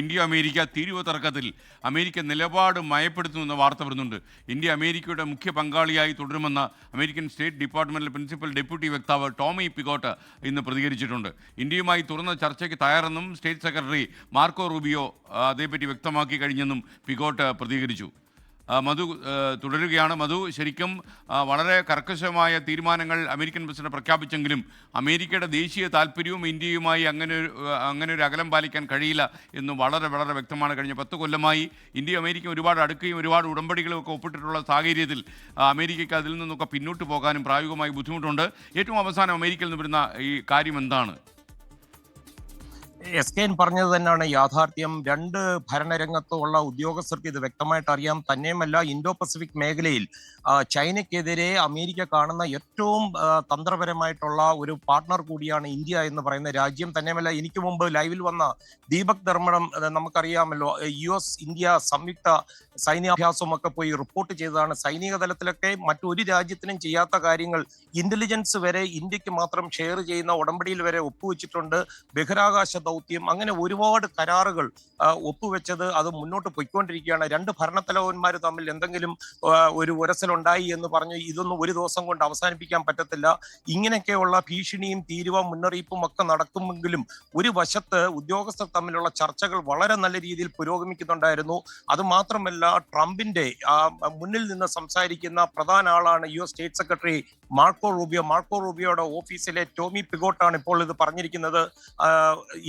India America തീരുവ തർക്കത്തിൽ America നിലപാട് മയപ്പെടുത്തുമെന്ന വാർത്ത വരുന്നുണ്ട്. ഇന്ത്യ അമേരിക്കയുടെ മുഖ്യ പങ്കാളിയായി തുടരുമെന്ന അമേരിക്കൻ സ്റ്റേറ്റ് ഡിപ്പാർട്ട്മെന്റിലെ പ്രിൻസിപ്പൽ ഡെപ്യൂട്ടി വക്താവ് ടോമി പിഗോട്ട് ഇന്ന് പ്രതികരിച്ചിട്ടുണ്ട്. ഇന്ത്യയുമായി തുറന്ന ചർച്ചയ്ക്ക് തയ്യാറെന്നും സ്റ്റേറ്റ് സെക്രട്ടറി മാർക്കോ റൂബിയോ അതേപ്പറ്റി വ്യക്തമാക്കി കഴിഞ്ഞെന്നും പിഗോട്ട് പ്രതികരിച്ചു. മധു തുടരുകയാണ്. മധു, ശരിക്കും വളരെ കർക്കശമായ തീരുമാനങ്ങൾ അമേരിക്കൻ പ്രസിഡന്റ് പ്രഖ്യാപിച്ചെങ്കിലും അമേരിക്കയുടെ ദേശീയ താല്പര്യവും ഇന്ത്യയുമായി അങ്ങനെ ഒരു അകലം പാലിക്കാൻ കഴിയില്ല എന്ന് വളരെ വളരെ വ്യക്തമാണ്. കഴിഞ്ഞ 10 കൊല്ലമായി ഇന്ത്യ അമേരിക്ക ഒരുപാട് അടുക്കുകയും ഒരുപാട് ഉടമ്പടികളും ഒക്കെ ഒപ്പിട്ടിട്ടുള്ള സാഹചര്യത്തിൽ അമേരിക്കയ്ക്ക് അതിൽ നിന്നൊക്കെ പിന്നോട്ട് പോകാനും പ്രായോഗികമായി ബുദ്ധിമുട്ടുണ്ട്. ഏറ്റവും അവസാനം അമേരിക്കയിൽ നിന്ന് വരുന്ന ഈ കാര്യം എന്താണ്? SKN പറഞ്ഞത് തന്നെയാണ് യാഥാർത്ഥ്യം. രണ്ട് ഭരണരംഗത്തുള്ള ഉദ്യോഗസ്ഥർക്ക് ഇത് വ്യക്തമായിട്ട് അറിയാം. തന്നെയുമല്ല, ഇൻഡോ പസഫിക് മേഖലയിൽ ചൈനയ്ക്കെതിരെ അമേരിക്ക കാണുന്ന ഏറ്റവും തന്ത്രപരമായിട്ടുള്ള ഒരു പാർട്ട്ണർ കൂടിയാണ് ഇന്ത്യ എന്ന് പറയുന്ന രാജ്യം. തന്നെയുമല്ല, എനിക്ക് മുമ്പ് ലൈവിൽ വന്ന ദീപക് ധർമ്മടം നമുക്കറിയാമല്ലോ, US ഇന്ത്യ സംയുക്ത സൈന്യാഭ്യാസവും ഒക്കെ പോയി റിപ്പോർട്ട് ചെയ്തതാണ്. സൈനിക തലത്തിലൊക്കെ മറ്റൊരു രാജ്യത്തിനും ചെയ്യാത്ത കാര്യങ്ങൾ ഇന്റലിജൻസ് വരെ ഇന്ത്യക്ക് മാത്രം ഷെയർ ചെയ്യുന്ന ഉടമ്പടിയിൽ വരെ ഒപ്പുവെച്ചിട്ടുണ്ട്. ബഹിരാകാശ ദൗത്യം, അങ്ങനെ ഒരുപാട് കരാറുകൾ ഒപ്പുവെച്ചത് അത് മുന്നോട്ട് പൊയ്ക്കൊണ്ടിരിക്കുകയാണ്. രണ്ട് ഭരണത്തലവന്മാർ തമ്മിൽ എന്തെങ്കിലും ഒരു ഉരസലുണ്ടായി എന്ന് പറഞ്ഞു ഇതൊന്നും ഒരു ദിവസം കൊണ്ട് അവസാനിപ്പിക്കാൻ പറ്റത്തില്ല. ഇങ്ങനെയൊക്കെയുള്ള ഭീഷണിയും തീരുവ മുന്നറിയിപ്പും ഒക്കെ നടക്കുമെങ്കിലും ഒരു വശത്ത് ഉദ്യോഗസ്ഥർ തമ്മിലുള്ള ചർച്ചകൾ വളരെ നല്ല രീതിയിൽ പുരോഗമിക്കുന്നുണ്ടായിരുന്നു. അത് മാത്രമല്ല, ട്രംപിന്റെ മുന്നിൽ നിന്ന് സംസാരിക്കുന്ന പ്രധാന ആളാണ് US state secretary Marco Rubio. Marco റൂബിയോയുടെ ഓഫീസിലെ ടോമി പിഗോട്ടാണ് ഇപ്പോൾ ഇത് പറഞ്ഞിരിക്കുന്നത്.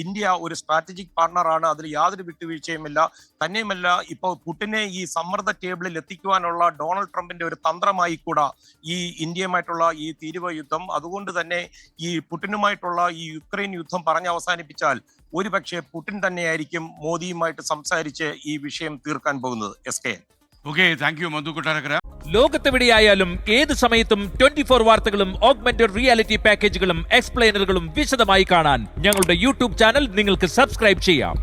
ഇന്ത്യ ഒരു സ്ട്രാറ്റജിക് പാർട്ണറാണ്, അതിൽ യാതൊരു വിട്ടുവീഴ്ചയുമില്ല. തന്നെയുമല്ല, ഇപ്പോൾ പുടിനെ ഈ സമ്മർദ്ദ ടേബിളിൽ എത്തിക്കുവാനുള്ള ഡൊണാൾഡ് ട്രംപിന്റെ ഒരു തന്ത്രമായി കൂടാ ഈ ഇന്ത്യയുമായിട്ടുള്ള ഈ തീരുവ യുദ്ധം. അതുകൊണ്ട് തന്നെ ഈ പുടിനുമായിട്ടുള്ള ഈ യുക്രൈൻ യുദ്ധം പറഞ്ഞ് അവസാനിപ്പിച്ചാൽ ഒരുപക്ഷെ പുടിൻ തന്നെയായിരിക്കും മോദിയുമായിട്ട് സംസാരിച്ച് ഈ വിഷയം തീർക്കാൻ പോകുന്നത്. SKN. ഓക്കെ, താങ്ക് യു മധു കൊട്ടാരക്കര. ലോകത്തെവിടെയായാലും ഏത് സമയത്തും 24 വാർത്തകളും ഓഗ്മെന്റഡ് റിയാലിറ്റി പാക്കേജുകളും എക്സ്പ്ലെയിനറുകളും വിശദമായി കാണാൻ ഞങ്ങളുടെ YouTube ചാനൽ നിങ്ങൾക്ക് സബ്സ്ക്രൈബ് ചെയ്യാം.